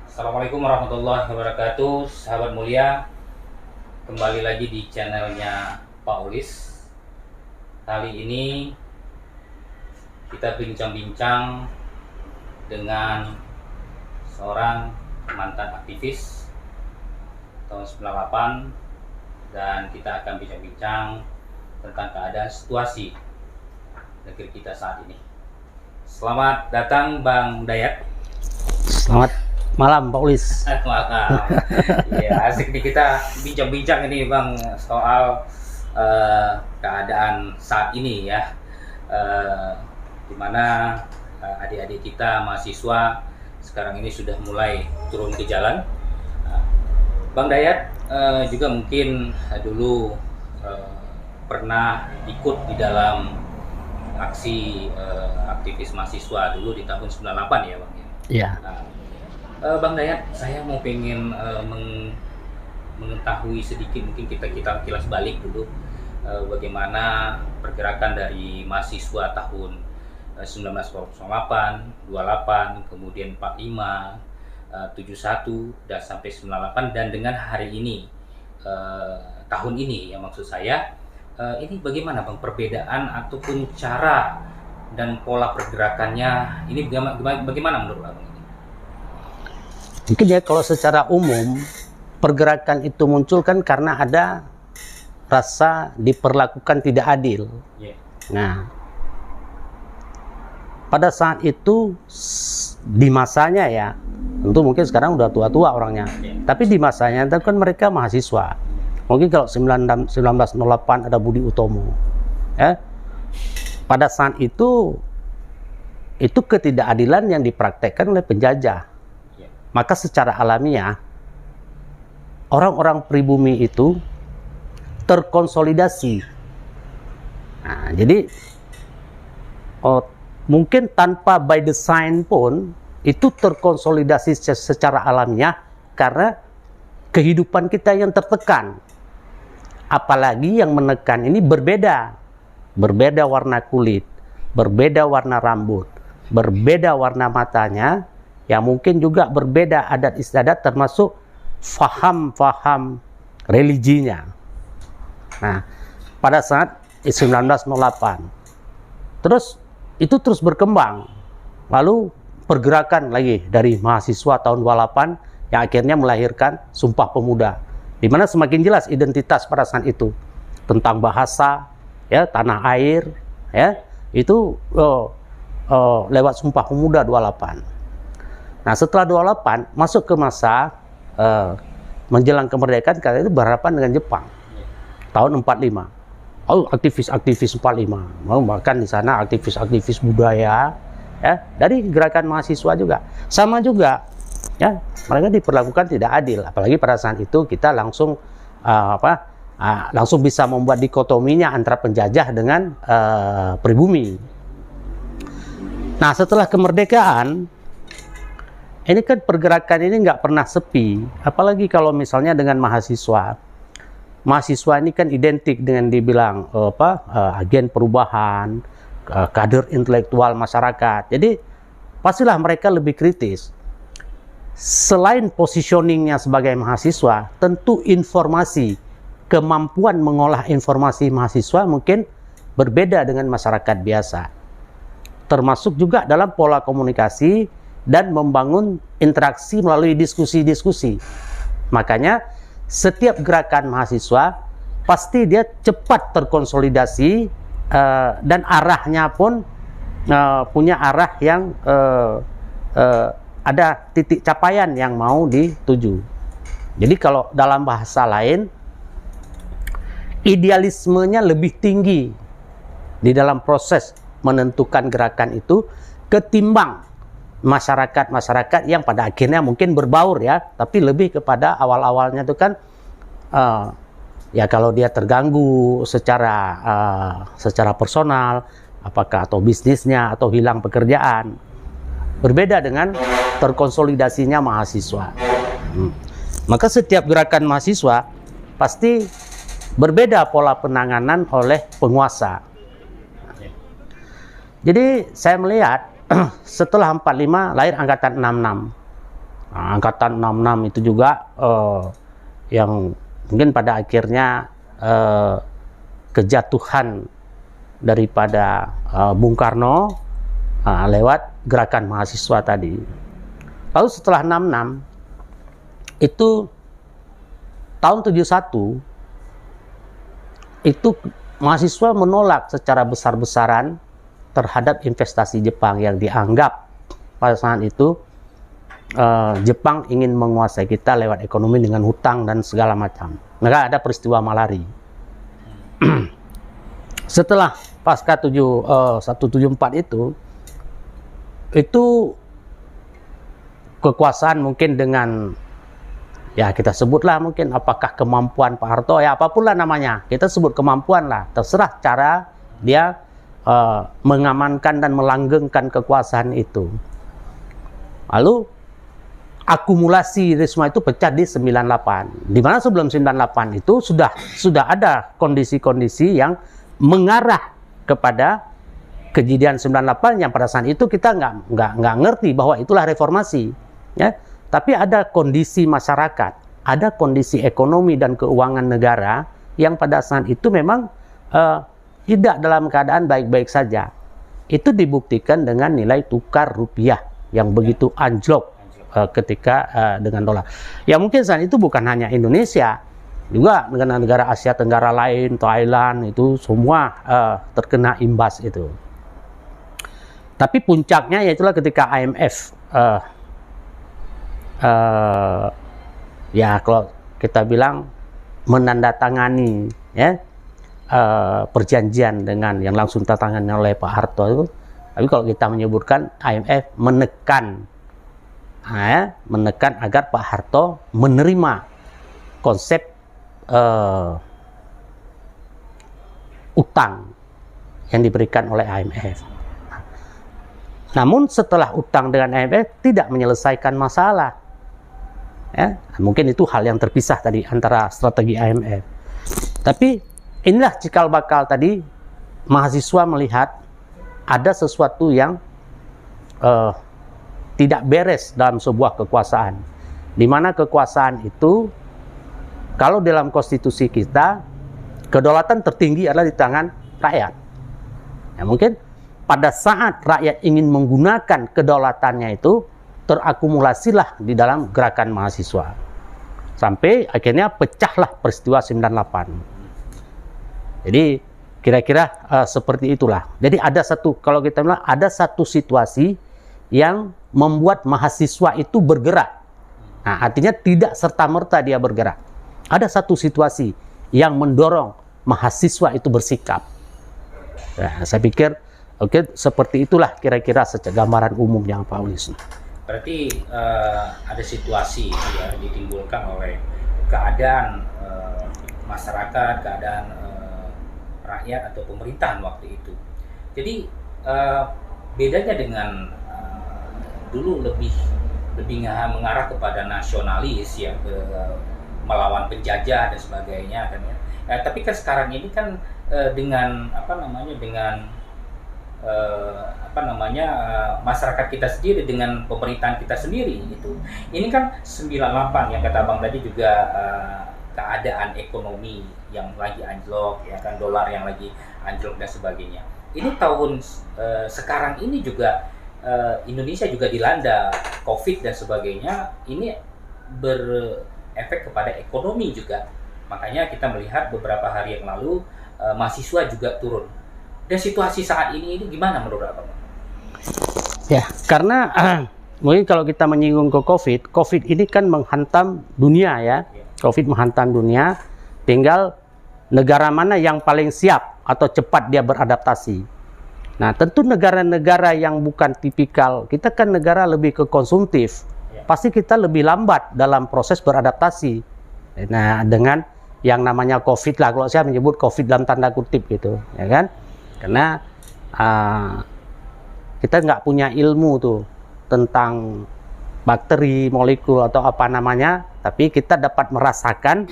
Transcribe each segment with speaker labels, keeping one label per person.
Speaker 1: Assalamualaikum warahmatullahi wabarakatuh, sahabat mulia. Kembali lagi di channelnya Pak Ulis. Kali ini kita bincang-bincang dengan seorang mantan aktivis tahun 98, dan kita akan bincang-bincang tentang keadaan situasi negeri kita saat ini. Selamat datang Bang Dayat.
Speaker 2: Selamat malam Pak Ulis.
Speaker 1: Malam. Ya, asik nih kita bincang-bincang ini Bang soal keadaan saat ini ya, dimana adik-adik kita mahasiswa sekarang ini sudah mulai turun ke jalan. Bang Dayat juga mungkin dulu pernah ikut di dalam aksi aktivis mahasiswa dulu di tahun 98 ya Bang ya.
Speaker 2: Iya.
Speaker 1: Bang Dayat, saya mau pengen mengetahui sedikit, mungkin kita kilas balik dulu bagaimana pergerakan dari mahasiswa tahun 1908, 28, kemudian 45, 71 dan sampai 98, dan dengan hari ini tahun ini ya, maksud saya ini bagaimana Bang perbedaan ataupun cara dan pola pergerakannya ini bagaimana menurut Abang?
Speaker 2: Mungkin ya kalau secara umum pergerakan itu muncul kan karena ada rasa diperlakukan tidak adil.
Speaker 1: Yeah.
Speaker 2: Nah, pada saat itu di masanya ya, tentu mungkin sekarang udah tua-tua orangnya. Yeah. Tapi di masanya itu kan mereka mahasiswa. Mungkin kalau 1908 ada Budi Utomo. Ya. Pada saat itu ketidakadilan yang dipraktekkan oleh penjajah. Maka secara alamiah orang-orang pribumi itu terkonsolidasi. Nah, jadi mungkin tanpa by design pun itu terkonsolidasi secara alamiah karena kehidupan kita yang tertekan. Apalagi yang menekan ini berbeda warna kulit, berbeda warna rambut, berbeda warna matanya. Ya mungkin juga berbeda adat istiadat termasuk faham religinya. Nah, pada saat 1908 terus berkembang. Lalu pergerakan lagi dari mahasiswa tahun 28 yang akhirnya melahirkan Sumpah Pemuda, di mana semakin jelas identitas pada saat itu tentang bahasa ya, tanah air ya, itu lewat Sumpah Pemuda 28. Nah, setelah 28 masuk ke masa menjelang kemerdekaan, karena itu berhadapan dengan Jepang tahun 45. Oh, aktivis 45. Bahkan di sana aktivis budaya ya, dari gerakan mahasiswa juga. Sama juga ya, mereka diperlakukan tidak adil, apalagi pada saat itu kita langsung langsung bisa membuat dikotominya antara penjajah dengan pribumi. Nah, setelah kemerdekaan ini kan pergerakan ini nggak pernah sepi, apalagi kalau misalnya dengan mahasiswa. Mahasiswa ini kan identik dengan dibilang agen perubahan, kader intelektual masyarakat. Jadi pastilah mereka lebih kritis. Selain positioningnya sebagai mahasiswa, tentu informasi, kemampuan mengolah informasi mahasiswa mungkin berbeda dengan masyarakat biasa. Termasuk juga dalam pola komunikasi dan membangun interaksi melalui diskusi-diskusi. Makanya setiap gerakan mahasiswa pasti dia cepat terkonsolidasi dan arahnya pun punya arah yang ada titik capaian yang mau dituju. Jadi kalau dalam bahasa lain, idealismenya lebih tinggi di dalam proses menentukan gerakan itu ketimbang masyarakat yang pada akhirnya mungkin berbaur ya, tapi lebih kepada awal-awalnya itu kan ya kalau dia terganggu secara personal, apakah atau bisnisnya atau hilang pekerjaan, berbeda dengan terkonsolidasinya mahasiswa. Maka setiap gerakan mahasiswa pasti berbeda pola penanganan oleh penguasa. Jadi saya melihat setelah 45 lahir angkatan 66. Nah, angkatan 66 itu juga yang mungkin pada akhirnya kejatuhan daripada Bung Karno lewat gerakan mahasiswa tadi. Lalu setelah 66 itu tahun 71 itu mahasiswa menolak secara besar-besaran terhadap investasi Jepang yang dianggap pada saat itu Jepang ingin menguasai kita lewat ekonomi dengan hutang dan segala macam. Maka ada peristiwa Malari. Setelah pasca 174 itu kekuasaan mungkin dengan, ya kita sebutlah mungkin apakah kemampuan Pak Harto, ya apapun lah namanya, kita sebut kemampuan lah, terserah cara dia mengamankan dan melanggengkan kekuasaan itu. Lalu akumulasi dari semua itu pecah di 98, di mana sebelum 98 itu sudah ada kondisi-kondisi yang mengarah kepada kejadian 98 yang pada saat itu kita nggak ngerti bahwa itulah reformasi, ya. Tapi ada kondisi masyarakat, ada kondisi ekonomi dan keuangan negara yang pada saat itu memang tidak dalam keadaan baik-baik saja. Itu dibuktikan dengan nilai tukar rupiah yang begitu anjlok ketika dengan dolar. Ya mungkin saat itu bukan hanya Indonesia, juga negara-negara Asia Tenggara lain, Thailand itu semua terkena imbas itu. Tapi puncaknya yaitulah ketika IMF ya kalau kita bilang menandatangani, ya, perjanjian dengan yang langsung ditandatangani oleh Pak Harto itu. Tapi kalau kita menyebutkan IMF menekan agar Pak Harto menerima konsep utang yang diberikan oleh IMF. Namun setelah utang dengan IMF tidak menyelesaikan masalah, ya, mungkin itu hal yang terpisah tadi antara strategi IMF. Tapi inilah cikal bakal tadi mahasiswa melihat ada sesuatu yang tidak beres dalam sebuah kekuasaan, di mana kekuasaan itu kalau dalam konstitusi kita kedaulatan tertinggi adalah di tangan rakyat. Ya, mungkin pada saat rakyat ingin menggunakan kedaulatannya itu terakumulasilah di dalam gerakan mahasiswa. Sampai akhirnya pecahlah peristiwa 98. Jadi kira-kira seperti itulah. Jadi ada satu, kalau kita bilang ada satu situasi yang membuat mahasiswa itu bergerak. Nah, artinya tidak serta-merta dia bergerak. Ada satu situasi yang mendorong mahasiswa itu bersikap. Nah, saya pikir seperti itulah kira-kira secara gambaran umumnya Pak Ulis.
Speaker 1: Berarti ada situasi yang ditimbulkan oleh keadaan masyarakat, keadaan rakyat atau pemerintahan waktu itu. Jadi bedanya dengan dulu lebih mengarah kepada nasionalis ya, melawan penjajah dan sebagainya kan ya. Tapi kan sekarang ini kan dengan masyarakat kita sendiri dengan pemerintahan kita sendiri itu. Ini kan 98 yang kata Bang tadi juga keadaan ekonomi yang lagi anjlok ya kan, dolar yang lagi anjlok dan sebagainya. Ini tahun sekarang ini juga Indonesia juga dilanda Covid dan sebagainya. Ini berefek kepada ekonomi juga. Makanya kita melihat beberapa hari yang lalu mahasiswa juga turun. Dan situasi saat ini gimana menurut Abang?
Speaker 2: Ya, karena mungkin kalau kita menyinggung ke COVID ini kan menghantam dunia ya. COVID menghantam dunia, tinggal negara mana yang paling siap atau cepat dia beradaptasi. Nah, tentu negara-negara yang bukan tipikal, kita kan negara lebih ke konsumtif. Pasti kita lebih lambat dalam proses beradaptasi. Nah, dengan yang namanya COVID lah, kalau saya menyebut COVID dalam tanda kutip gitu, ya kan? Karena kita nggak punya ilmu tuh tentang bakteri, molekul atau apa namanya, tapi kita dapat merasakan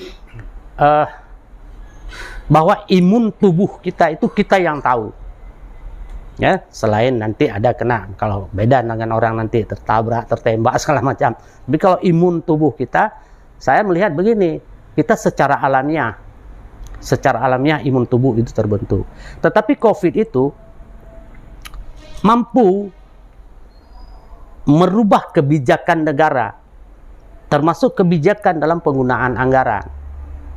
Speaker 2: bahwa imun tubuh kita itu kita yang tahu. Ya, selain nanti ada kena, kalau beda dengan orang nanti tertabrak, tertembak segala macam. Tapi kalau imun tubuh kita, saya melihat begini, kita secara alamiah imun tubuh itu terbentuk. Tetapi COVID itu mampu merubah kebijakan negara, termasuk kebijakan dalam penggunaan anggaran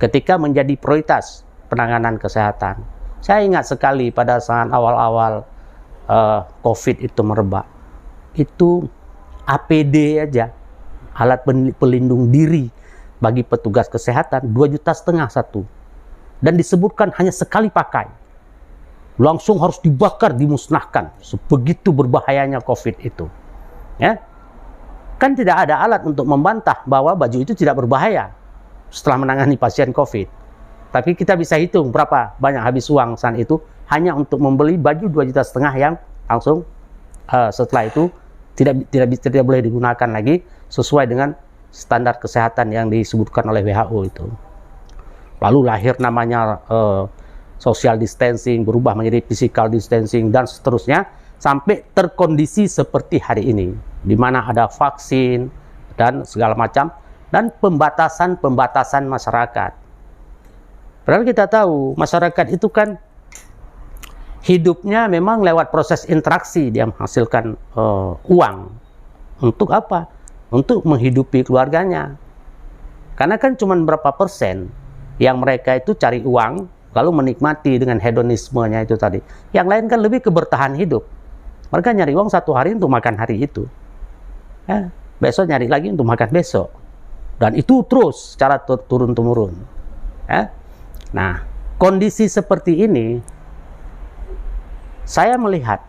Speaker 2: ketika menjadi prioritas penanganan kesehatan. Saya ingat sekali pada saat awal-awal COVID itu merebak, itu APD aja, alat pelindung diri bagi petugas kesehatan 2,5 juta satu, dan disebutkan hanya sekali pakai, langsung harus dibakar, dimusnahkan. Sebegitu berbahayanya COVID itu. Ya, kan tidak ada alat untuk membantah bahwa baju itu tidak berbahaya setelah menangani pasien COVID. Tapi kita bisa hitung berapa banyak habis uang saat itu hanya untuk membeli baju 2,5 juta yang langsung setelah itu tidak boleh digunakan lagi sesuai dengan standar kesehatan yang disebutkan oleh WHO itu. Lalu lahir namanya social distancing, berubah menjadi physical distancing, dan seterusnya sampai terkondisi seperti hari ini, di mana ada vaksin dan segala macam, dan pembatasan masyarakat. Padahal kita tahu masyarakat itu kan hidupnya memang lewat proses interaksi, dia menghasilkan uang. Untuk apa? Untuk menghidupi keluarganya. Karena kan cuma berapa persen yang mereka itu cari uang, lalu menikmati dengan hedonismenya itu tadi. Yang lain kan lebih ke bertahan hidup. Mereka nyari uang satu hari untuk makan hari itu. Ya, besok nyari lagi untuk makan besok. Dan itu terus secara turun-temurun. Ya. Nah, kondisi seperti ini, saya melihat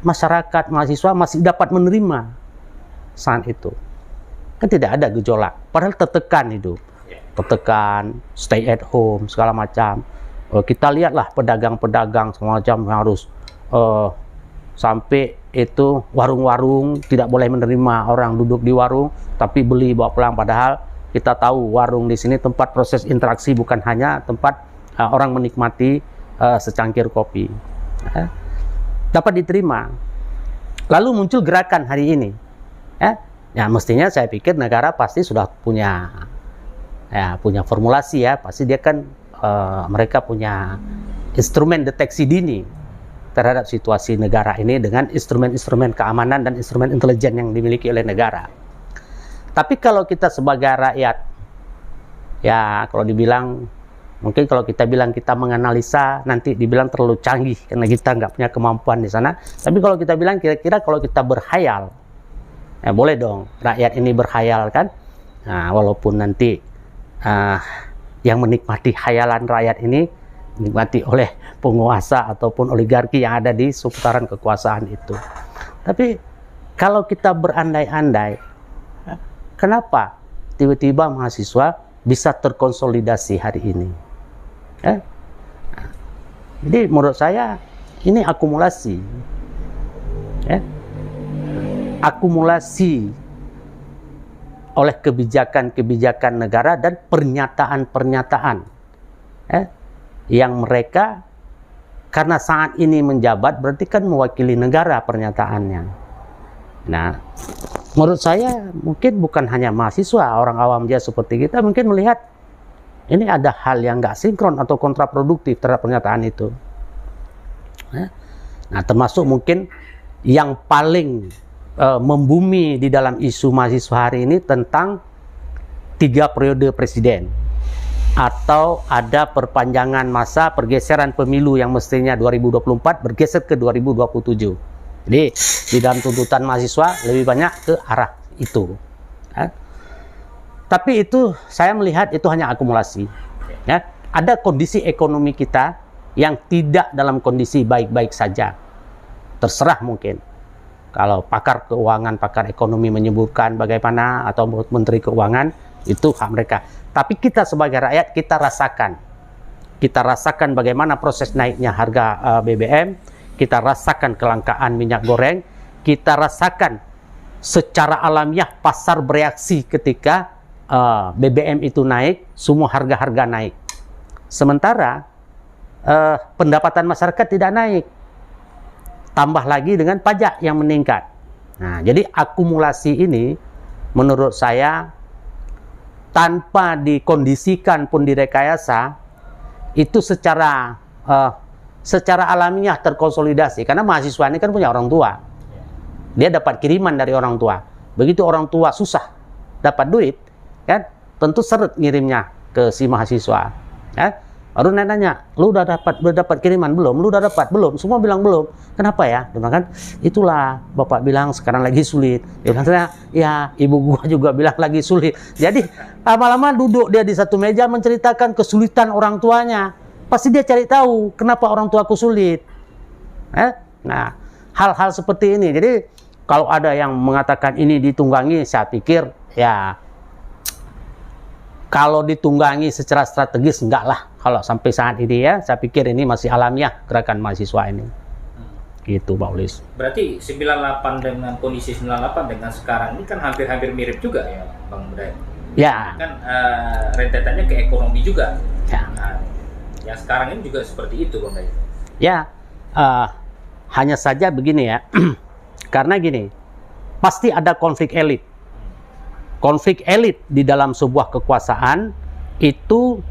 Speaker 2: masyarakat, mahasiswa masih dapat menerima saat itu. Kan tidak ada gejolak, padahal tertekan hidup. Tertekan, stay at home, segala macam. Kita lihatlah pedagang-pedagang semacam yang harus sampai itu warung-warung tidak boleh menerima orang duduk di warung, tapi beli bawa pulang. Padahal kita tahu warung di sini tempat proses interaksi, bukan hanya tempat orang menikmati secangkir kopi. Dapat diterima. Lalu muncul gerakan hari ini. Ya mestinya saya pikir negara pasti sudah punya formulasi ya, pasti dia kan mereka punya instrumen deteksi dini terhadap situasi negara ini dengan instrumen-instrumen keamanan dan instrumen intelijen yang dimiliki oleh negara. Tapi kalau kita sebagai rakyat, ya kalau dibilang, mungkin kalau kita bilang kita menganalisa, nanti dibilang terlalu canggih karena kita nggak punya kemampuan di sana. Tapi kalau kita bilang kira-kira kalau kita berkhayal, ya boleh dong rakyat ini berkhayal kan. Nah, walaupun nanti yang menikmati khayalan rakyat ini dinikmati oleh penguasa ataupun oligarki yang ada di seputaran kekuasaan itu. Tapi kalau kita berandai-andai, kenapa tiba-tiba mahasiswa bisa terkonsolidasi hari ini? Jadi menurut saya ini akumulasi, akumulasi oleh kebijakan-kebijakan negara dan pernyataan-pernyataan yang mereka, karena saat ini menjabat berarti kan mewakili negara pernyataannya. Nah, menurut saya mungkin bukan hanya mahasiswa, orang awam dia seperti kita mungkin melihat ini ada hal yang nggak sinkron atau kontraproduktif terhadap pernyataan itu. Nah, termasuk mungkin yang paling membumi di dalam isu mahasiswa hari ini tentang 3 periode presiden, atau ada perpanjangan masa pergeseran pemilu yang mestinya 2024 bergeser ke 2027. Jadi di dalam tuntutan mahasiswa lebih banyak ke arah itu. Tapi itu saya melihat itu hanya akumulasi. Ada kondisi ekonomi kita yang tidak dalam kondisi baik-baik saja. Terserah mungkin. Kalau pakar keuangan, pakar ekonomi menyebutkan bagaimana, atau menteri keuangan, itu hak mereka. Tapi kita sebagai rakyat, kita rasakan bagaimana proses naiknya harga BBM, kita rasakan kelangkaan minyak goreng, kita rasakan secara alamiah pasar bereaksi ketika BBM itu naik, semua harga-harga naik. Sementara pendapatan masyarakat tidak naik. tambah lagi dengan pajak yang meningkat. Nah, jadi akumulasi ini menurut saya tanpa dikondisikan pun direkayasa itu secara alamiah terkonsolidasi, karena mahasiswa ini kan punya orang tua, dia dapat kiriman dari orang tua. Begitu orang tua susah dapat duit, kan tentu seret ngirimnya ke si mahasiswa, kan. Baru nanya, lu udah dapat kiriman belum? Lu udah dapat belum? Semua bilang belum. Kenapa ya? Dia bilang kan, itulah bapak bilang sekarang lagi sulit. Dia bilang, ya ibu gua juga bilang lagi sulit. Jadi lama-lama duduk dia di satu meja menceritakan kesulitan orang tuanya. Pasti dia cari tahu kenapa orang tuaku sulit. Nah, hal-hal seperti ini. Jadi kalau ada yang mengatakan ini ditunggangi, saya pikir ya kalau ditunggangi secara strategis enggak lah. Kalau sampai saat ini ya, saya pikir ini masih alamiah gerakan mahasiswa ini. Gitu, Pak Ulis.
Speaker 1: Berarti 98 dengan kondisi 98 dengan sekarang ini kan hampir-hampir mirip juga ya, Bang Budaya?
Speaker 2: Ya.
Speaker 1: Kan rentetannya ke ekonomi juga.
Speaker 2: Ya.
Speaker 1: Nah, yang sekarang ini juga seperti itu, Bang Budaya?
Speaker 2: Ya, hanya saja begini ya. Karena gini, pasti ada konflik elit. Konflik elit di dalam sebuah kekuasaan itu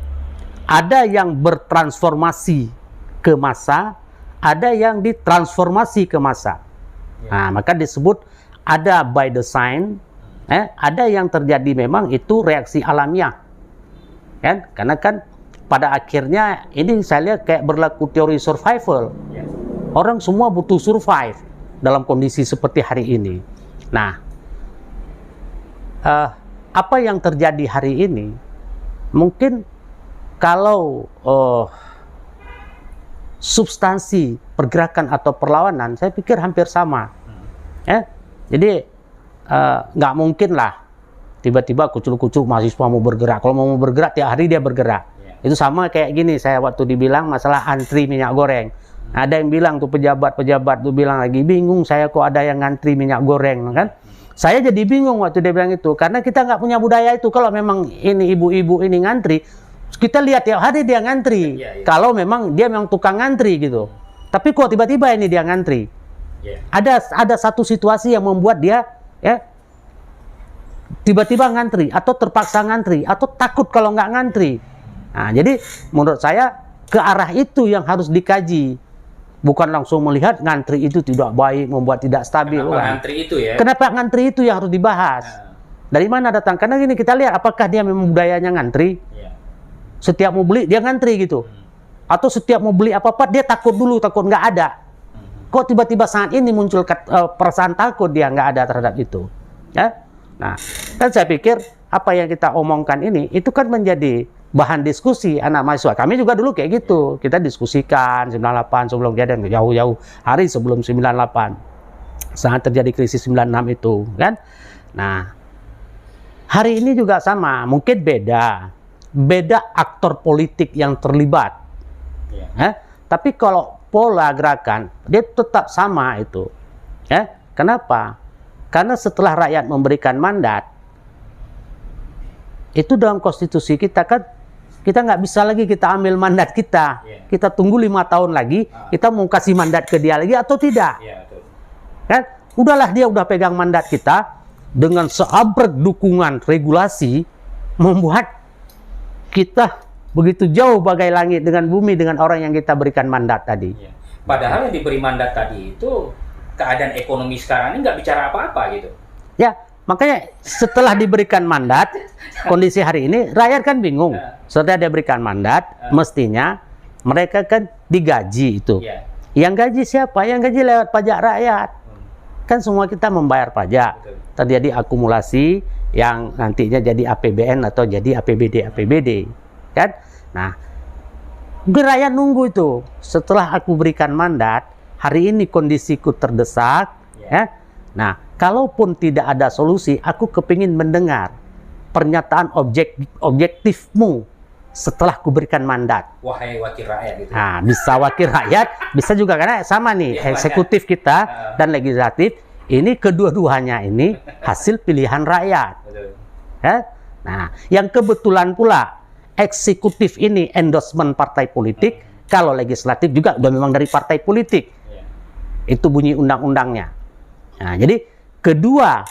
Speaker 2: ada yang bertransformasi ke massa, ada yang ditransformasi ke massa. Nah, maka disebut ada by design, ada yang terjadi memang itu reaksi alamiah. Kan? Karena kan pada akhirnya ini saya lihat kayak berlaku teori survival. Orang semua butuh survive dalam kondisi seperti hari ini. Nah, apa yang terjadi hari ini mungkin kalau substansi pergerakan atau perlawanan saya pikir hampir sama. Jadi nggak mungkin lah tiba-tiba kucuk-kucuk mahasiswa mau bergerak. Kalau mau bergerak tiap hari dia bergerak. Itu sama kayak gini, saya waktu dibilang masalah antri minyak goreng. Ada yang bilang tuh pejabat-pejabat tuh bilang lagi, bingung saya kok ada yang ngantri minyak goreng, kan? Saya jadi bingung waktu dia bilang itu, karena kita nggak punya budaya itu. Kalau memang ini ibu-ibu ini ngantri, kita lihat tiap hari dia ngantri. Kalau memang dia memang tukang ngantri gitu. Tapi kok tiba-tiba ini dia ngantri? Ada satu situasi yang membuat dia tiba-tiba ngantri, atau terpaksa ngantri, atau takut kalau nggak ngantri. Nah, jadi menurut saya ke arah itu yang harus dikaji. Bukan langsung melihat ngantri itu tidak baik, membuat tidak stabil.
Speaker 1: Kenapa ngantri itu ya?
Speaker 2: Kenapa ngantri itu yang harus dibahas? Dari mana datang? Karena gini, kita lihat apakah dia memang budayanya ngantri. Setiap mau beli dia ngantri gitu. Atau setiap mau beli apa-apa dia takut dulu, takut nggak ada. Kok tiba-tiba saat ini muncul perasaan takut dia nggak ada terhadap itu. Ya? Nah, kan saya pikir apa yang kita omongkan ini itu kan menjadi bahan diskusi anak mahasiswa. Kami juga dulu kayak gitu. Kita diskusikan 98 sebelum kejadian, jauh-jauh hari sebelum 98. Saat terjadi krisis 96 itu, kan? Nah, hari ini juga sama, mungkin beda aktor politik yang terlibat. Tapi kalau pola gerakan dia tetap sama itu. Kenapa? Karena setelah rakyat memberikan mandat, itu dalam konstitusi kita kan kita nggak bisa lagi kita ambil mandat kita. Kita tunggu 5 tahun lagi, kita mau kasih mandat ke dia lagi atau tidak. Kan? Udahlah, dia udah pegang mandat kita dengan seabrek dukungan regulasi, membuat kita begitu jauh bagai langit dengan bumi dengan orang yang kita berikan mandat tadi.
Speaker 1: Padahal yang diberi mandat tadi itu keadaan ekonomi sekarang ini nggak bicara apa-apa gitu. Ya,
Speaker 2: makanya setelah diberikan mandat, kondisi hari ini rakyat kan bingung. Setelah dia berikan mandat, mestinya mereka kan digaji itu. Yang gaji siapa? Yang gaji lewat pajak rakyat. Kan semua kita membayar pajak. Terjadi akumulasi yang nantinya jadi APBN atau jadi APBD. Kan? Nah, rakyat nunggu itu. Setelah aku berikan mandat, hari ini kondisiku terdesak. Nah, kalaupun tidak ada solusi, aku kepingin mendengar pernyataan objektifmu setelah kuberikan mandat.
Speaker 1: Wahai wakil rakyat gitu.
Speaker 2: Nah, bisa wakil rakyat, bisa juga karena sama nih, eksekutif kita dan legislatif, ini kedua-duanya ini hasil pilihan rakyat. Nah, yang kebetulan pula eksekutif ini endorsement partai politik, kalau legislatif juga udah memang dari partai politik. Itu bunyi undang-undangnya. Nah, jadi kedua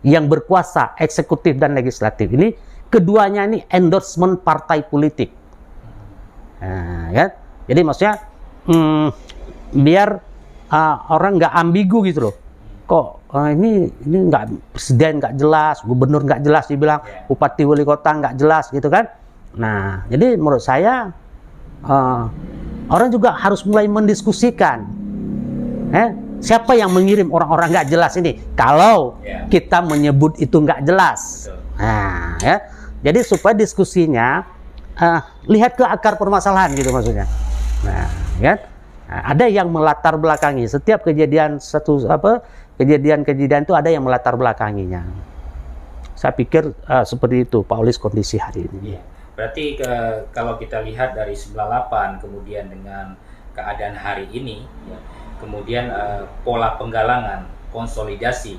Speaker 2: yang berkuasa, eksekutif dan legislatif ini, keduanya ini endorsement partai politik. Nah, ya. Jadi maksudnya biar orang nggak ambigu gitu loh. Kok ini nggak, presiden nggak jelas, gubernur nggak jelas dibilang, bupati wali kota nggak jelas gitu kan. Nah, jadi menurut saya orang juga harus mulai mendiskusikan siapa yang mengirim orang-orang nggak jelas ini kalau kita menyebut itu nggak jelas. Nah, ya. Jadi supaya diskusinya lihat ke akar permasalahan gitu maksudnya. Nah, ya. Nah, ada yang melatar belakangi setiap kejadian kejadian itu ada yang melatar belakanginya. Saya pikir seperti itu Pak Olis kondisi hari ini.
Speaker 1: Berarti kalau kita lihat dari 98 kemudian dengan keadaan hari ini, kemudian pola penggalangan, konsolidasi,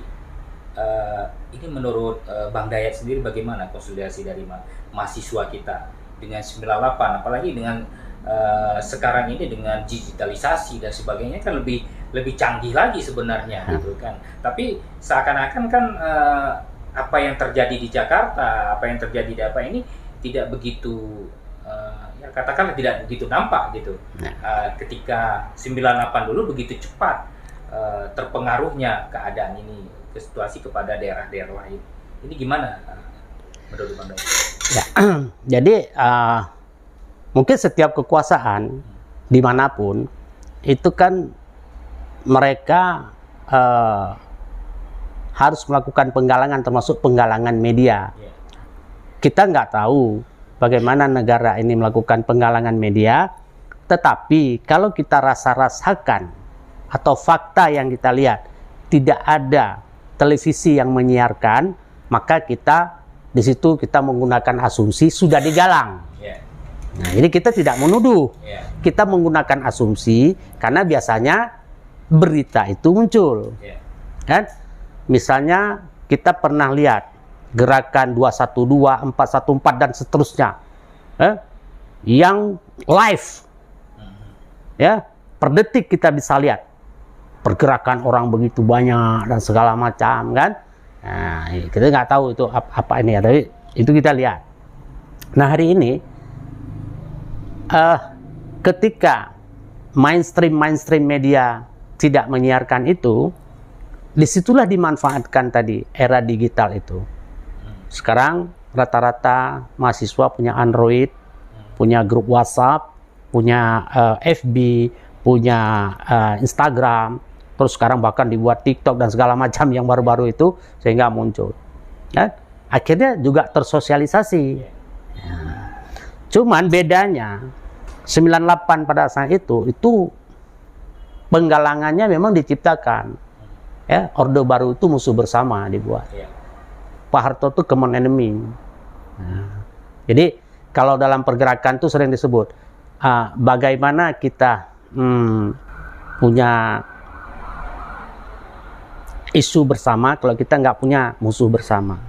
Speaker 1: ini menurut Bang Dayat sendiri bagaimana konsolidasi dari mahasiswa kita dengan 98, apalagi dengan sekarang ini dengan digitalisasi dan sebagainya kan lebih canggih lagi sebenarnya gitu kan. Tapi seakan-akan kan apa yang terjadi di Jakarta, apa yang terjadi di apa ini tidak begitu ya katakanlah tidak begitu nampak gitu. Ketika 98 dulu begitu cepat terpengaruhnya keadaan ini ke situasi kepada daerah-daerah lain. Ini gimana menurut Bang Dayat?
Speaker 2: Ya, jadi mungkin setiap kekuasaan dimanapun itu kan mereka harus melakukan penggalangan, termasuk penggalangan media. Kita nggak tahu bagaimana negara ini melakukan penggalangan media, tetapi kalau kita rasa-rasakan atau fakta yang kita lihat tidak ada televisi yang menyiarkan, maka kita di situ kita menggunakan asumsi sudah digalang. Nah, ini kita tidak menuduh, kita menggunakan asumsi karena biasanya berita itu muncul, kan? Misalnya kita pernah lihat gerakan 212, 414 dan seterusnya, yang live, ya per detik kita bisa lihat pergerakan orang begitu banyak dan segala macam, kan? Nah, kita nggak tahu itu apa ini ya, tapi itu kita lihat. Nah, hari ini ketika mainstream media tidak menyiarkan itu, disitulah dimanfaatkan tadi era digital itu. Sekarang rata-rata mahasiswa punya Android, punya grup WhatsApp, punya FB, punya Instagram, terus sekarang bahkan dibuat TikTok dan segala macam yang baru-baru itu sehingga muncul. Ya, akhirnya juga tersosialisasi. Ya. Cuman bedanya 98 pada saat itu penggalangannya memang diciptakan. Ya, Orde Baru itu musuh bersama dibuat. Pak Harto itu common enemy. Nah, jadi kalau dalam pergerakan itu sering disebut bagaimana kita punya isu bersama kalau kita nggak punya musuh bersama.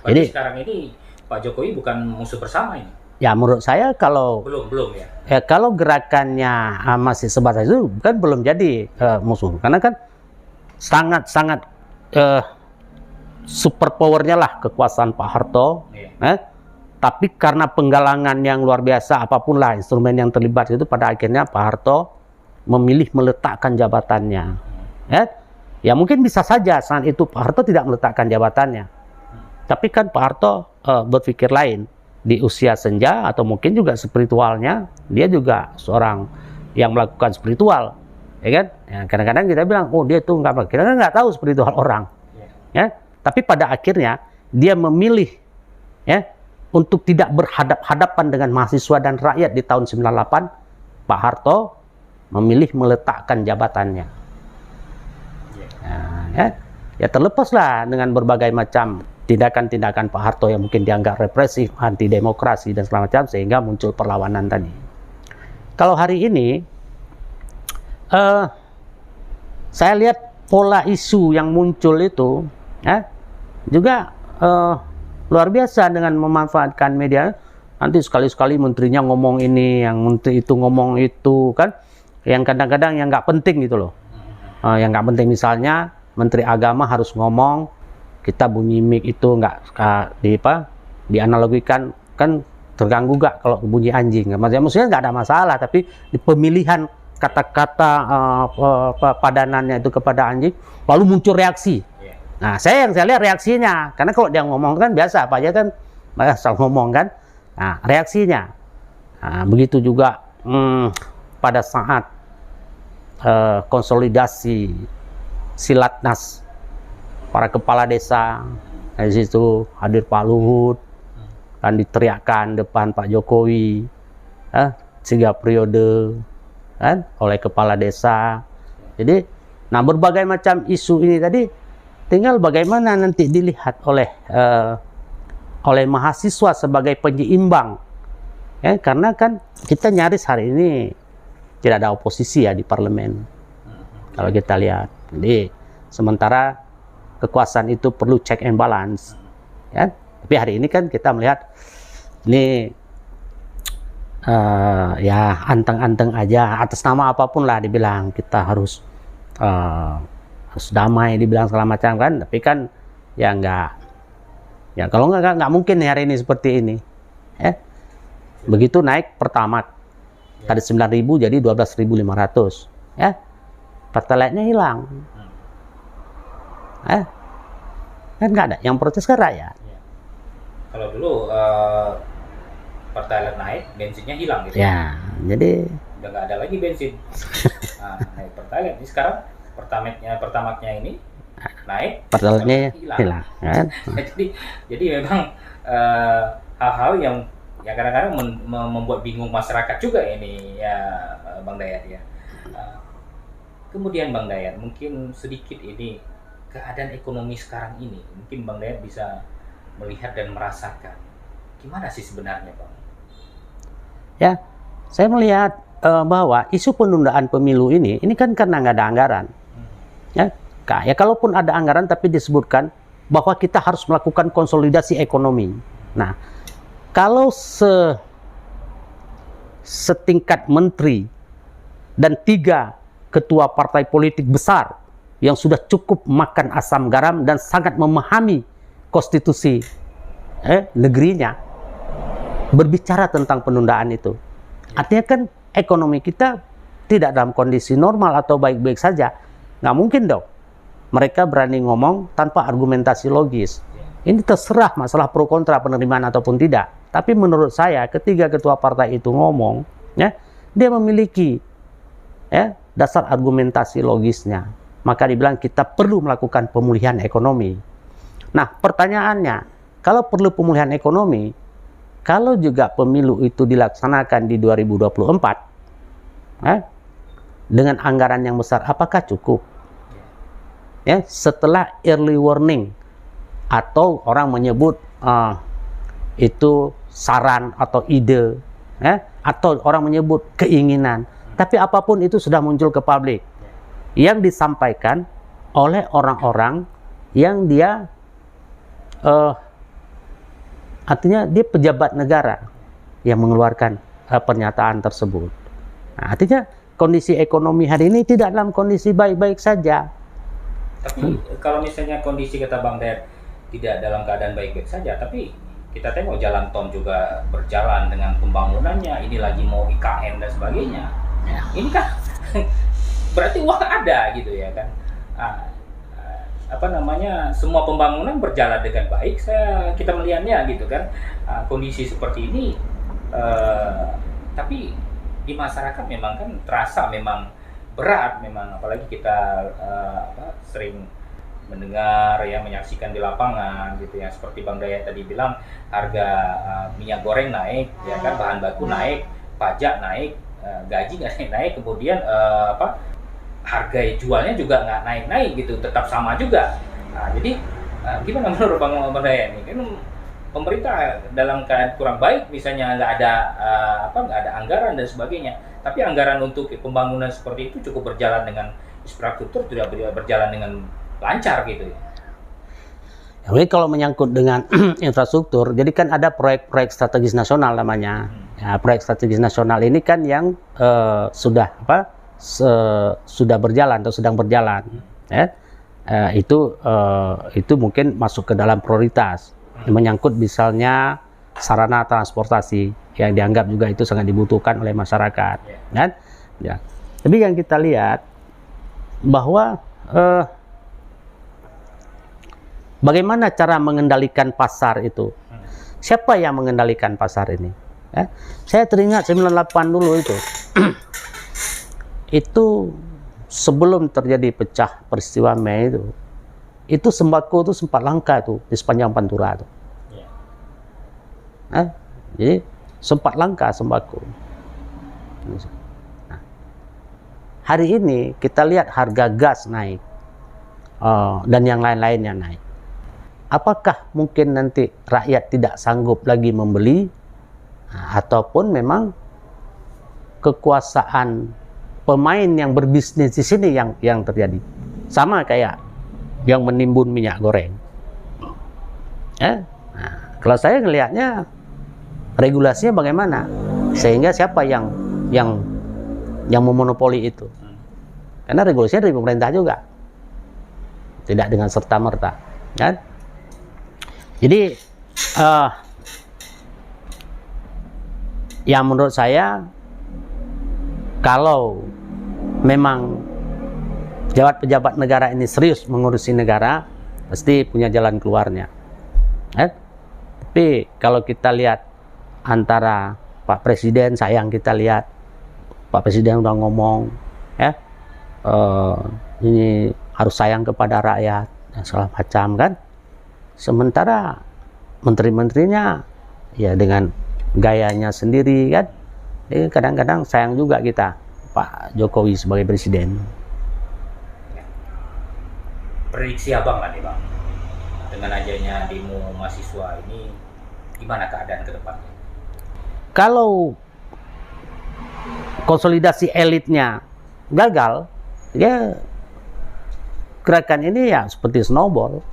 Speaker 1: Jadi sekarang ini Pak Jokowi bukan musuh bersama ini.
Speaker 2: Ya menurut saya kalau
Speaker 1: belum ya.
Speaker 2: Kalau gerakannya masih sebatas itu kan belum jadi musuh, karena kan sangat super powernya lah kekuasaan Pak Harto. Tapi karena penggalangan yang luar biasa apapun lah instrumen yang terlibat itu, pada akhirnya Pak Harto memilih meletakkan jabatannya. Ya mungkin bisa saja saat itu Pak Harto tidak meletakkan jabatannya, tapi kan Pak Harto berpikir lain di usia senja, atau mungkin juga spiritualnya dia juga seorang yang melakukan spiritual, ya kan? Ya, kadang-kadang kita bilang, oh dia itu nggak, kita kan nggak tahu spiritual orang, ya. Tapi pada akhirnya dia memilih, ya, untuk tidak berhadap-hadapan dengan mahasiswa dan rakyat di tahun 98. Pak Harto memilih meletakkan jabatannya. Nah, ya terlepaslah dengan berbagai macam tindakan-tindakan Pak Harto yang mungkin dianggap represif, anti demokrasi dan segala macam, sehingga muncul perlawanan tadi. Kalau hari ini saya lihat pola isu yang muncul itu juga luar biasa dengan memanfaatkan media. Nanti sekali-sekali menterinya ngomong ini, yang menteri itu ngomong itu, kan. yang kadang-kadang yang nggak penting gitu loh. Yang nggak penting, misalnya Menteri Agama harus ngomong, kita bunyi mic itu nggak dianalogikan, kan terganggu gak kalau bunyi anjing. Maksudnya nggak ada masalah, tapi di pemilihan kata-kata padanannya itu kepada anjing, lalu muncul reaksi. Nah, saya lihat reaksinya, karena kalau dia ngomong kan biasa apa aja kan, asal ngomong kan. Nah, reaksinya. Nah, begitu juga pada saat konsolidasi Silatnas para kepala desa, di situ hadir Pak Luhut dan diteriakkan depan Pak Jokowi 3 periode kan oleh kepala desa. Jadi, nah berbagai macam isu ini tadi tinggal bagaimana nanti dilihat oleh mahasiswa sebagai penyeimbang, ya, karena kan kita nyaris hari ini tidak ada oposisi ya di parlemen kalau kita lihat. Jadi sementara kekuasaan itu perlu check and balance, ya. Tapi hari ini kan kita melihat ini ya anteng-anteng aja, atas nama apapun lah dibilang kita harus damai, dibilang segala macam kan. Tapi kan ya enggak, ya kalau nggak mungkin hari ini seperti ini, ya. Begitu naik Pertamax tadi 9.000 jadi 12.500, ya. Pertalite-nya hilang, kan nggak ada yang protes kan rakyat.
Speaker 1: Kalau dulu Pertalite naik, bensinnya hilang gitu.
Speaker 2: Ya, jadi
Speaker 1: udah nggak ada lagi bensin. Naik Pertalite. Ini sekarang Pertamax-nya ini naik,
Speaker 2: Pertalite-nya hilang, kan?
Speaker 1: jadi memang hal-hal yang ya kadang-kadang membuat bingung masyarakat juga ini ya, Bang Dayat ya. Kemudian Bang Dayat, mungkin sedikit ini keadaan ekonomi sekarang ini, mungkin Bang Dayat bisa melihat dan merasakan gimana sih sebenarnya, Bang?
Speaker 2: Ya, saya melihat bahwa isu penundaan pemilu ini kan karena nggak ada anggaran. Ya, kalaupun ada anggaran tapi disebutkan bahwa kita harus melakukan konsolidasi ekonomi. Nah, kalau setingkat menteri dan 3 ketua partai politik besar yang sudah cukup makan asam garam dan sangat memahami konstitusi negerinya berbicara tentang penundaan itu, artinya kan ekonomi kita tidak dalam kondisi normal atau baik-baik saja. Nggak mungkin dong mereka berani ngomong tanpa argumentasi logis. Ini terserah masalah pro kontra penerimaan ataupun tidak. Tapi menurut saya ketiga ketua partai itu ngomong, ya, dia memiliki dasar argumentasi logisnya. Maka dibilang kita perlu melakukan pemulihan ekonomi. Nah, pertanyaannya, kalau perlu pemulihan ekonomi, kalau juga pemilu itu dilaksanakan di 2024, dengan anggaran yang besar, apakah cukup? Ya, setelah early warning atau orang menyebut itu saran atau ide, atau orang menyebut keinginan, tapi apapun itu sudah muncul ke publik yang disampaikan oleh orang-orang yang dia artinya dia pejabat negara yang mengeluarkan pernyataan tersebut. Nah, artinya kondisi ekonomi hari ini tidak dalam kondisi baik-baik saja.
Speaker 1: Tapi kalau misalnya kondisi kata Bang Dayat tidak dalam keadaan baik-baik saja, tapi kita tengok jalan tol juga berjalan dengan pembangunannya, ini lagi mau IKN dan sebagainya. Ini kan berarti uang ada gitu ya kan. Semua pembangunan berjalan dengan baik, kita melihatnya gitu kan. Kondisi seperti ini, tapi di masyarakat memang kan terasa memang berat, memang apalagi kita sering mendengar ya, menyaksikan di lapangan gitu ya, seperti Bang Dayat tadi bilang harga minyak goreng naik ya kan, bahan baku naik, pajak naik, gaji nggak naik, kemudian harga jualnya juga nggak naik gitu, tetap sama juga. Nah, jadi gimana menurut Bang Dayat nih, kan pemerintah dalam keadaan kurang baik, misalnya nggak ada anggaran dan sebagainya, tapi anggaran untuk pembangunan seperti itu cukup berjalan dengan infrastruktur, tidak berjalan dengan lancar gitu ya.
Speaker 2: Jadi kalau menyangkut dengan infrastruktur, jadi kan ada proyek-proyek strategis nasional namanya. Ya, proyek strategis nasional ini kan yang sudah sudah berjalan atau sedang berjalan, ya, itu mungkin masuk ke dalam prioritas. Menyangkut misalnya sarana transportasi yang dianggap juga itu sangat dibutuhkan oleh masyarakat, kan? Ya. Tapi yang kita lihat bahwa bagaimana cara mengendalikan pasar itu? Siapa yang mengendalikan pasar ini? Ya? Saya teringat 98 dulu itu. Itu sebelum terjadi pecah peristiwa Mei itu sembako itu sempat langka tuh di sepanjang Pantura tuh. Jadi sempat langka sembako. Nah, hari ini kita lihat harga gas naik dan yang lain-lainnya naik. Apakah mungkin nanti rakyat tidak sanggup lagi membeli, ataupun memang kekuasaan pemain yang berbisnis di sini yang terjadi? Sama kayak yang menimbun minyak goreng. Nah, kalau saya ngelihatnya regulasinya bagaimana sehingga siapa yang memonopoli itu? Karena regulasinya dari pemerintah juga, tidak dengan serta-merta, kan? Jadi yang menurut saya, kalau memang pejabat negara ini serius mengurusi negara, pasti punya jalan keluarnya. Tapi kalau kita lihat antara Pak Presiden, sayang kita lihat Pak Presiden udah ngomong, ini harus sayang kepada rakyat dan segala macam, kan? Sementara menteri-menterinya ya dengan gayanya sendiri, kan? Jadi kadang-kadang sayang juga kita Pak Jokowi sebagai presiden.
Speaker 1: Prediksi abang lah nih bang, dengan adanya demo mahasiswa ini, gimana keadaan ke depannya?
Speaker 2: Kalau konsolidasi elitnya gagal, ya gerakan ini ya seperti snowball.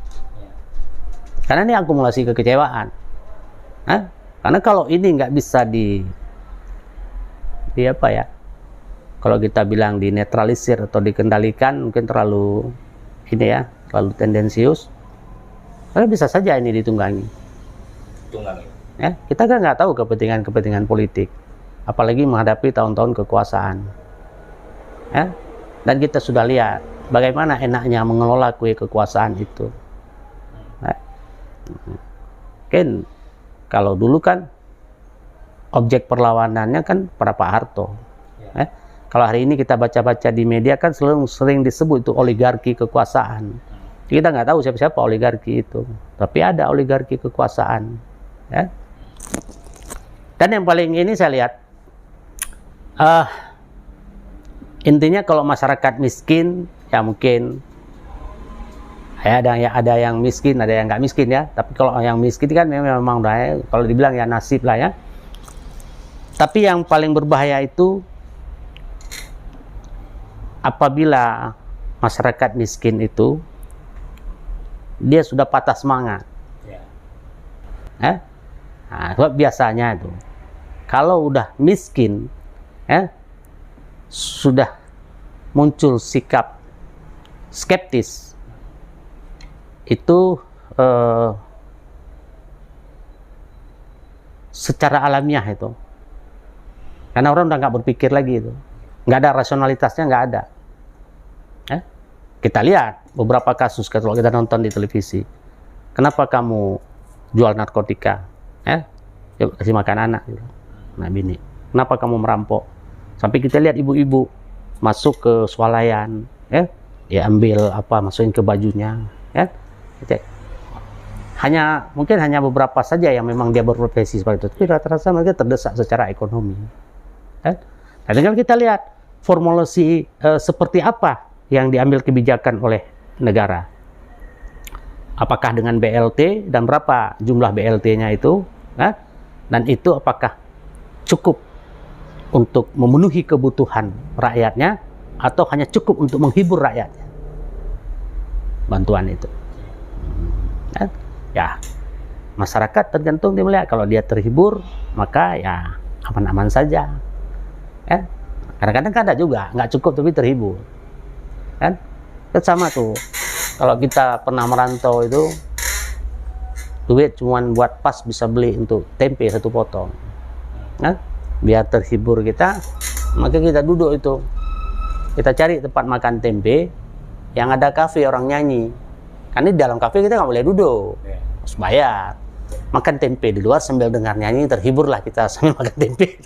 Speaker 2: Karena ini akumulasi kekecewaan. Karena kalau ini nggak bisa di apa ya? Kalau kita bilang dinetralisir atau dikendalikan, mungkin terlalu terlalu tendensius. Karena bisa saja ini ditunggangi. Ya, kita kan nggak tahu kepentingan politik, apalagi menghadapi tahun-tahun kekuasaan. Ya, dan kita sudah lihat bagaimana enaknya mengelola kue kekuasaan itu. Mungkin kalau dulu kan objek perlawanannya kan para Pak Harto. Kalau hari ini kita baca-baca di media kan sering disebut itu oligarki kekuasaan. Kita nggak tahu siapa-siapa oligarki itu, tapi ada oligarki kekuasaan. Ya. Dan yang paling ini saya lihat, intinya kalau masyarakat miskin, ya mungkin ada yang miskin, ada yang nggak miskin ya. Tapi kalau yang miskin kan memang udah, kalau dibilang ya nasib lah ya. Tapi yang paling berbahaya itu apabila masyarakat miskin itu dia sudah patah semangat. Sebab biasanya itu kalau udah miskin, sudah muncul sikap skeptis. Itu secara alamiah itu, karena orang udah nggak berpikir lagi itu, nggak ada rasionalitasnya, nggak ada. Kita lihat beberapa kasus kalau kita nonton di televisi, kenapa kamu jual narkotika? Yuk kasih makan anak, nah bini. Kenapa kamu merampok? Sampai kita lihat ibu-ibu masuk ke swalayan, ya ambil apa, masukin ke bajunya, mungkin hanya beberapa saja yang memang dia berprofesi seperti itu, tapi rata-rata mereka terdesak secara ekonomi. Dan dengan kita lihat formulasi seperti apa yang diambil kebijakan oleh negara, apakah dengan BLT dan berapa jumlah BLT-nya itu, dan itu apakah cukup untuk memenuhi kebutuhan rakyatnya atau hanya cukup untuk menghibur rakyatnya bantuan itu. Ya, masyarakat tergantung dia melihat, kalau dia terhibur maka ya aman-aman saja. Kadang-kadang kan ada juga, nggak cukup tapi terhibur. Kan sama tuh, kalau kita pernah merantau itu, duit cuman buat pas bisa beli untuk tempe 1 potong. Kan? Biar terhibur kita, maka kita duduk itu. Kita cari tempat makan tempe, yang ada kafe orang nyanyi. Karena di dalam kafe kita nggak boleh duduk, harus bayar. Makan tempe di luar sambil dengar nyanyi, terhiburlah kita sambil makan tempe.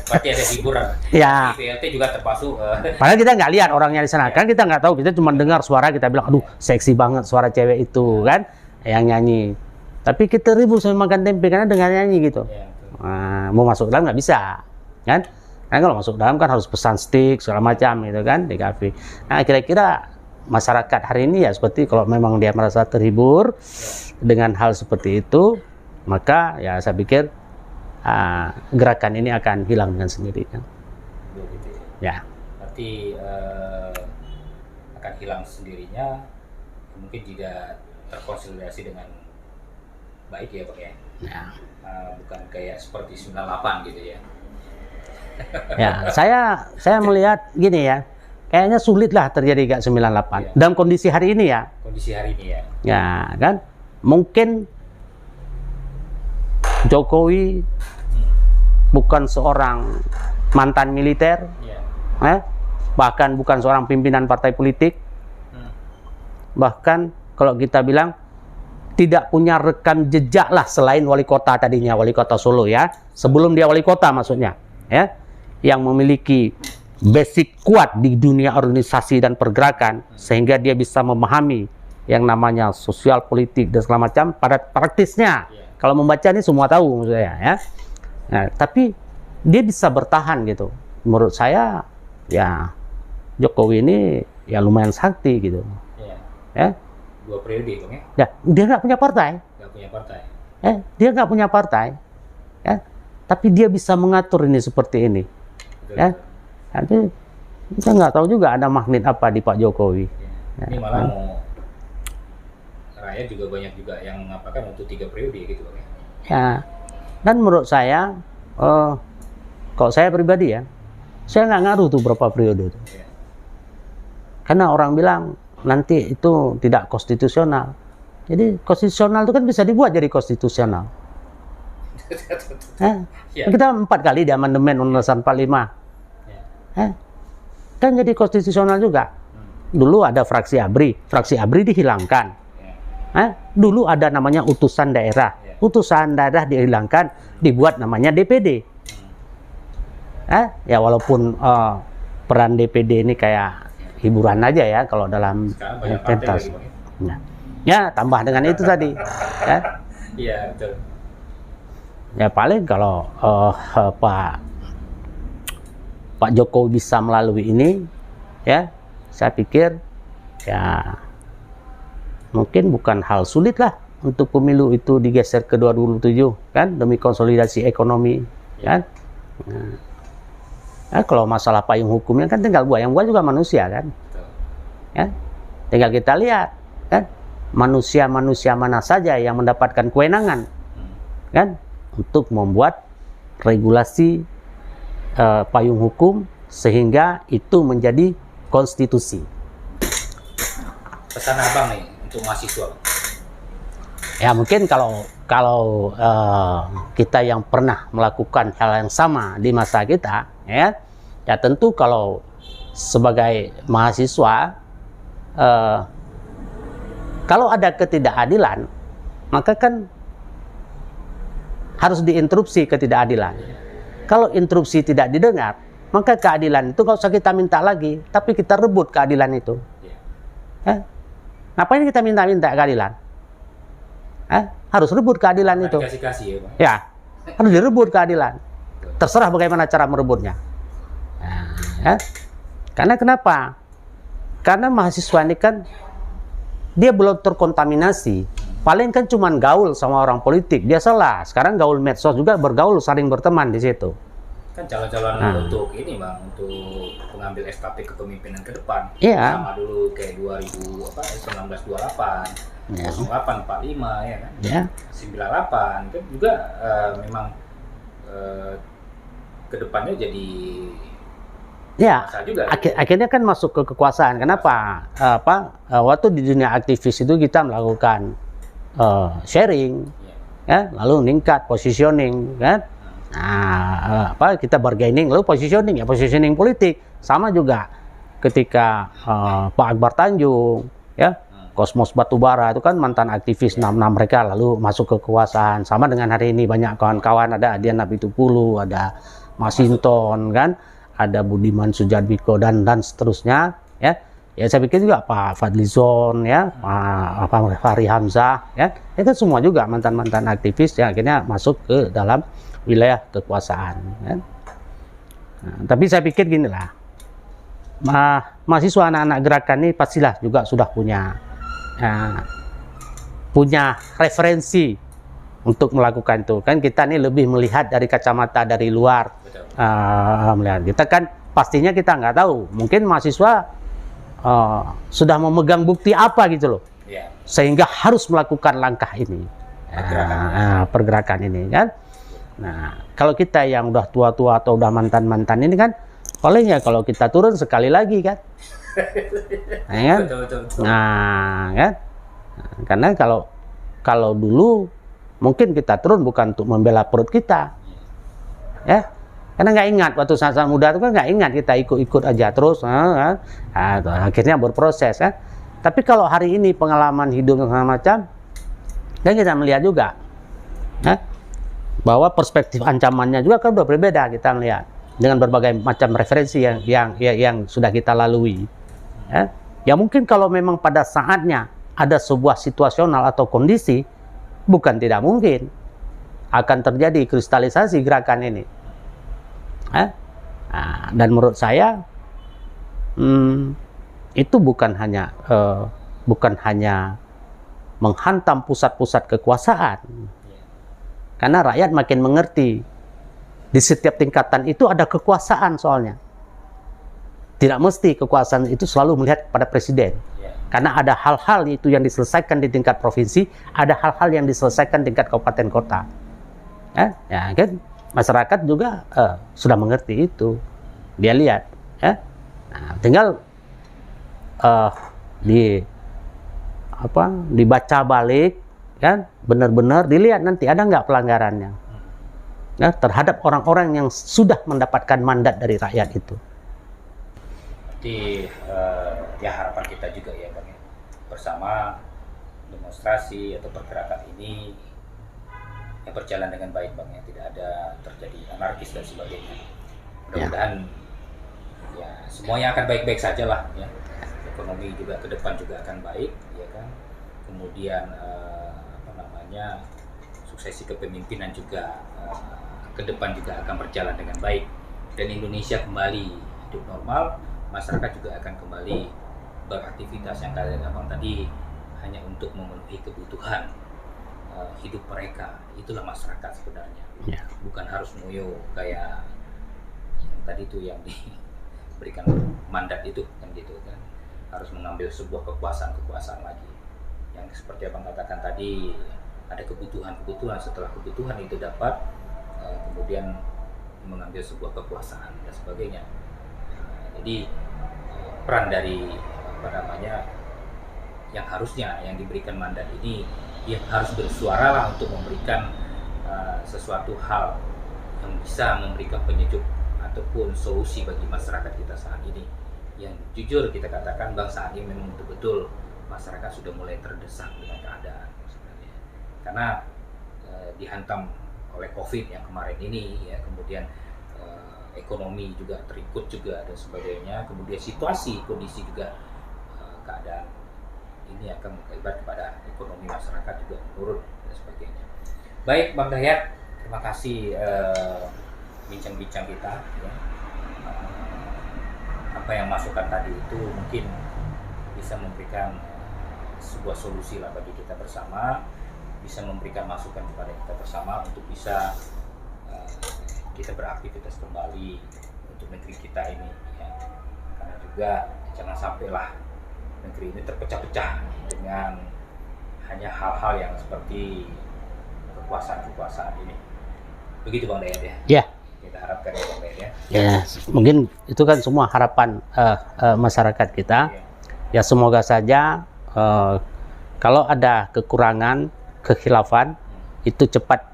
Speaker 1: Pasti ada hiburan.
Speaker 2: Ya.
Speaker 1: PLT juga termasuk.
Speaker 2: Padahal kita nggak lihat orangnya di sana, kan kita nggak tahu, kita cuma dengar suara, kita bilang, aduh seksi banget suara cewek itu kan, yang nyanyi. Tapi kita ribut sambil makan tempe karena dengar nyanyi gitu.
Speaker 1: Ya,
Speaker 2: Nah, mau masuk dalam nggak bisa, kan? Karena kalau masuk dalam kan harus pesan stick segala macam gitu kan di kafe. Nah, kira-kira masyarakat hari ini ya seperti kalau memang dia merasa terhibur dengan hal seperti itu, maka ya saya pikir gerakan ini akan hilang dengan sendirinya.
Speaker 1: gitu
Speaker 2: Ya.
Speaker 1: Berarti akan hilang sendirinya, mungkin jika terkonsolidasi dengan baik ya Pak ya.
Speaker 2: Ya.
Speaker 1: Bukan kayak seperti 98 gitu ya.
Speaker 2: Ya, saya melihat gini ya. Kayaknya sulit lah terjadi kayak 98 dalam kondisi hari ini ya.
Speaker 1: Kondisi hari ini ya.
Speaker 2: Ya, kan? Mungkin Jokowi bukan seorang mantan militer, bahkan bukan seorang pimpinan partai politik, bahkan kalau kita bilang tidak punya rekam jejak lah selain wali kota tadinya, wali kota Solo ya, sebelum dia wali kota maksudnya, ya, yang memiliki basic kuat di dunia organisasi dan pergerakan sehingga dia bisa memahami yang namanya sosial politik dan segala macam pada praktisnya. Kalau membaca ini semua tahu maksud saya ya. Nah, tapi dia bisa bertahan gitu. Menurut saya ya Jokowi ini ya lumayan sakti gitu. Ya.
Speaker 1: 2 periode Bang ya.
Speaker 2: Ya, dia nggak punya partai.
Speaker 1: Nggak punya partai.
Speaker 2: Dia nggak punya partai. Ya. Tapi dia bisa mengatur ini seperti ini.
Speaker 1: Betul.
Speaker 2: Ya. Jadi kita nggak tahu juga ada magnet apa di Pak Jokowi.
Speaker 1: Ya. Ini malah mau rakyat juga banyak juga yang mengatakan untuk 3 periode gitu Bang ya.
Speaker 2: Ya. Dan menurut saya, kalau saya pribadi ya, saya nggak ngaruh tuh berapa periode itu.
Speaker 1: Ya.
Speaker 2: Karena orang bilang nanti itu tidak konstitusional. Jadi konstitusional itu kan bisa dibuat jadi konstitusional.
Speaker 1: Ya.
Speaker 2: Kita 4 kali di amandemen Undang-Undang 45. Kan jadi konstitusional juga. Dulu ada fraksi ABRI dihilangkan. Dulu ada namanya utusan daerah dihilangkan, dibuat namanya DPD. Ya walaupun peran DPD ini kayak hiburan aja ya kalau dalam pentas. Ya tambah dengan itu tadi.
Speaker 1: Iya betul.
Speaker 2: Ya paling kalau Pak Jokowi bisa melalui ini, ya saya pikir ya mungkin bukan hal sulit lah untuk pemilu itu digeser ke 2027 kan demi konsolidasi ekonomi kan. Nah, kalau masalah payung hukumnya kan tinggal buat, yang buat juga manusia kan. Ya, tinggal kita lihat kan manusia-manusia mana saja yang mendapatkan kewenangan kan untuk membuat regulasi payung hukum sehingga itu menjadi konstitusi.
Speaker 1: Pesan Abang nih untuk mahasiswa.
Speaker 2: Ya mungkin kalau kita yang pernah melakukan hal yang sama di masa kita, ya tentu kalau sebagai mahasiswa kalau ada ketidakadilan, maka kan harus diinterupsi ketidakadilan. Kalau interupsi tidak didengar, maka keadilan itu nggak usah kita minta lagi, tapi kita rebut keadilan itu. Ngapain kita minta-minta keadilan? Harus rebut keadilan itu.
Speaker 1: Kasih-kasih ya Bang.
Speaker 2: Ya, harus direbut keadilan. Terserah bagaimana cara merebutnya. Karena kenapa? Karena mahasiswa ini kan dia belum terkontaminasi. Paling kan cuman gaul sama orang politik. Biasalah, sekarang gaul medsos juga bergaul, saling berteman di situ.
Speaker 1: Kan calon-calon untuk ini Bang, untuk mengambil estafet kepemimpinan ke depan.
Speaker 2: Iya.
Speaker 1: Sama dulu kayak 1928, 08, 45 ya kan.
Speaker 2: Ya.
Speaker 1: 98 kan juga memang ke depannya jadi
Speaker 2: Ya,
Speaker 1: Masa juga.
Speaker 2: akhirnya kan masuk ke kekuasaan. Kenapa? Waktu di dunia aktivis itu kita melakukan sharing, ya, lalu meningkat positioning, kan? Nah, kita bargaining, lalu positioning, ya positioning politik. Sama juga ketika Pak Akbar Tanjung, ya, Kosmos Batubara itu kan mantan aktivis 66 mereka lalu masuk ke kekuasaan. Sama dengan hari ini banyak kawan-kawan, ada Adian Apitupulu, ada Masinton, kan? Ada Budiman Sujatmiko dan seterusnya, ya. Ya saya pikir juga Pak Fadlizon, ya, Pak Fahri Hamzah, ya, itu semua juga mantan-mantan aktivis yang akhirnya masuk ke dalam wilayah kekuasaan, kan. Nah, tapi saya pikir gini lah, mahasiswa anak-anak gerakan ini pastilah juga sudah punya referensi untuk melakukan itu, kan. Kita ini lebih melihat dari kacamata dari luar. Melihat kita kan pastinya kita nggak tahu, mungkin mahasiswa sudah memegang bukti apa gitu loh, sehingga harus melakukan langkah ini, pergerakan ini, kan. Nah, kalau kita yang udah tua-tua atau udah mantan-mantan ini kan, palingnya kalau kita turun sekali lagi, kan. Nah, kan? Nah, kan? Karena kalau dulu mungkin kita turun bukan untuk membela perut kita, ya. Karena nggak ingat waktu saat muda itu kan nggak ingat, kita ikut-ikut aja terus, akhirnya berproses, kan. Tapi kalau hari ini pengalaman hidup segala macam, dan kita melihat juga, bahwa perspektif ancamannya juga kan udah berbeda, kita melihat dengan berbagai macam referensi yang sudah kita lalui. Ya mungkin kalau memang pada saatnya ada sebuah situasional atau kondisi, bukan tidak mungkin akan terjadi kristalisasi gerakan ini. Dan menurut saya itu bukan hanya menghantam pusat-pusat kekuasaan, karena rakyat makin mengerti di setiap tingkatan itu ada kekuasaan. Soalnya tidak mesti kekuasaan itu selalu melihat pada presiden, karena ada hal-hal itu yang diselesaikan di tingkat provinsi, ada hal-hal yang diselesaikan di tingkat kabupaten kota, ya kan. Masyarakat juga sudah mengerti itu, dia lihat, ya. Nah, tinggal dibaca balik, kan, benar-benar dilihat nanti ada nggak pelanggarannya, ya, terhadap orang-orang yang sudah mendapatkan mandat dari rakyat itu.
Speaker 1: Jadi ya harapan kita juga ya Bang, bersama demonstrasi atau pergerakan ini yang berjalan dengan baik Bang, ya, tidak ada terjadi anarkis dan sebagainya. Mudah-mudahan ya semuanya akan baik-baik saja lah, ya. Ekonomi juga ke depan juga akan baik, ya kan. Kemudian suksesi kepemimpinan juga ke depan juga akan berjalan dengan baik, dan Indonesia kembali hidup normal, masyarakat juga akan kembali beraktivitas yang kata Abang tadi hanya untuk memenuhi kebutuhan hidup mereka. Itulah masyarakat sebenarnya, bukan harus ngoyo kayak yang tadi itu yang diberikan mandat itu, kan gitu kan, harus mengambil sebuah kekuasaan lagi yang seperti Abang katakan tadi, ada kebutuhan, setelah kebutuhan itu dapat kemudian mengambil sebuah kekuasaan dan sebagainya. Jadi peran dari yang harusnya yang diberikan mandat ini, dia harus bersuara lah untuk memberikan sesuatu hal yang bisa memberikan penyejuk ataupun solusi bagi masyarakat kita saat ini. Yang jujur kita katakan Bang, saat ini memang betul-betul masyarakat sudah mulai terdesak dengan keadaan sebenarnya, karena dihantam oleh COVID yang kemarin ini, ya, kemudian ekonomi juga terikut juga dan sebagainya, kemudian kondisi juga keadaan ini akan berakibat kepada ekonomi masyarakat juga menurun dan sebagainya. Baik Bang Dayat, terima kasih bincang-bincang kita, ya. Apa yang masukan tadi itu mungkin bisa memberikan sebuah solusi lah bagi kita bersama, bisa memberikan masukan kepada kita bersama untuk bisa kita beraktivitas kembali untuk negeri kita ini, ya. Karena juga jangan sampailah negeri ini terpecah-pecah dengan hanya hal-hal yang seperti kekuasaan ini. Begitu Bang Dayat, ya?
Speaker 2: Ya,
Speaker 1: kita harapkan ya Bang Dayat ya.
Speaker 2: Ya, mungkin itu kan semua harapan masyarakat kita. Ya semoga saja kalau ada kekurangan, kekhilafan itu cepat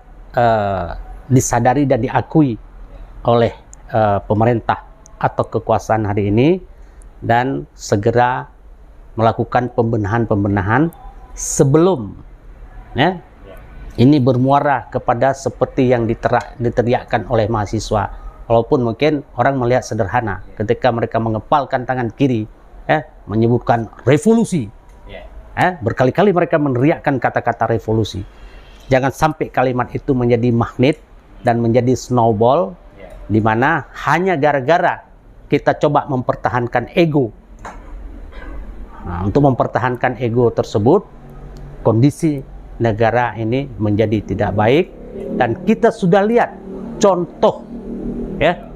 Speaker 2: disadari dan diakui oleh pemerintah atau kekuasaan hari ini, dan segera melakukan pembenahan-pembenahan sebelum ya, ini bermuara kepada seperti yang diteriakkan oleh mahasiswa. Walaupun mungkin orang melihat sederhana ketika mereka mengepalkan tangan kiri menyebutkan revolusi. Berkali-kali mereka meneriakkan kata-kata revolusi. Jangan sampai kalimat itu menjadi magnet dan menjadi snowball, di mana hanya gara-gara kita coba mempertahankan ego. Nah, untuk mempertahankan ego tersebut, kondisi negara ini menjadi tidak baik, dan kita sudah lihat contoh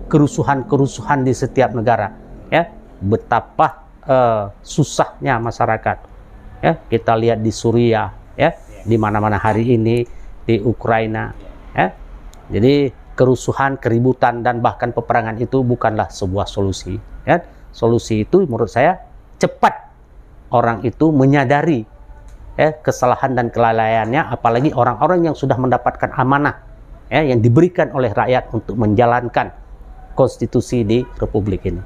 Speaker 2: kerusuhan-kerusuhan di setiap negara, betapa susahnya masyarakat. Kita lihat di Suriah, di mana-mana hari ini, di Ukraina. Jadi kerusuhan, keributan, dan bahkan peperangan itu bukanlah sebuah solusi. Solusi itu menurut saya cepat orang itu menyadari kesalahan dan kelalaiannya, apalagi orang-orang yang sudah mendapatkan amanah yang diberikan oleh rakyat untuk menjalankan konstitusi di Republik ini.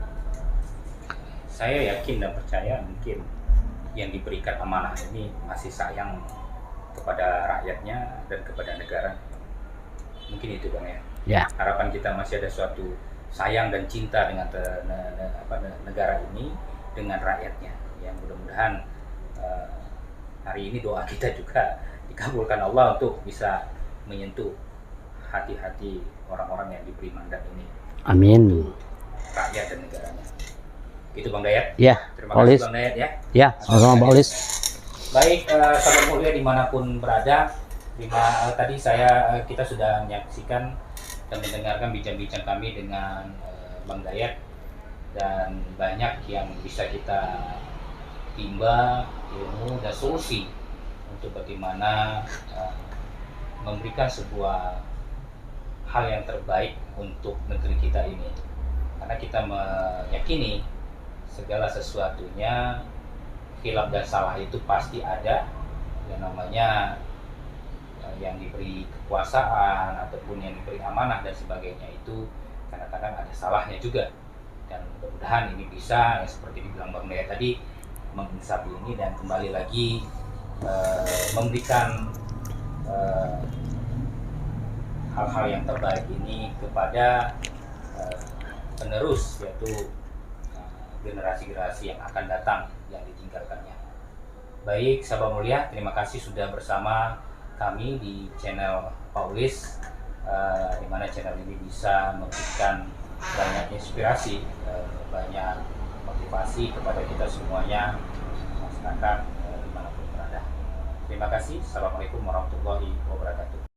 Speaker 1: Saya yakin dan percaya mungkin yang diberikan amanah ini masih sayang kepada rakyatnya dan kepada negara. Mungkin itu Bang ya. Harapan kita masih ada suatu sayang dan cinta dengan negara ini, dengan rakyatnya. Yang mudah-mudahan hari ini doa kita juga dikabulkan Allah untuk bisa menyentuh hati-hati orang-orang yang diberi mandat ini.
Speaker 2: Amin.
Speaker 1: Rakyat dan negaranya. Gitu Bang Dayat.
Speaker 2: Ya.
Speaker 1: Terima kasih Bang Dayat ya.
Speaker 2: Ya, sama-sama Bang Olis.
Speaker 1: Baik, sahabat mulia dimanapun berada, tadi kita sudah menyaksikan dan mendengarkan bincang-bincang kami dengan Bang Dayat, dan banyak yang bisa kita timba ilmu dan solusi untuk bagaimana memberikan sebuah hal yang terbaik untuk negeri kita ini, karena kita meyakini segala sesuatunya khilaf dan salah itu pasti ada. Yang namanya yang diberi kekuasaan ataupun yang diberi amanah dan sebagainya itu kadang-kadang ada salahnya juga, dan mudah-mudahan ini bisa seperti dibilang Bang Dayat tadi, menginsafi ini dan kembali lagi memberikan hal-hal yang terbaik ini kepada penerus, yaitu generasi-generasi yang akan datang yang ditinggalkannya. Baik sahabat mulia, terima kasih sudah bersama kami di channel Paulis, di mana channel ini bisa memberikan banyak inspirasi, banyak motivasi kepada kita semuanya, masyarakat dimanapun berada. Terima kasih. Assalamualaikum warahmatullahi wabarakatuh.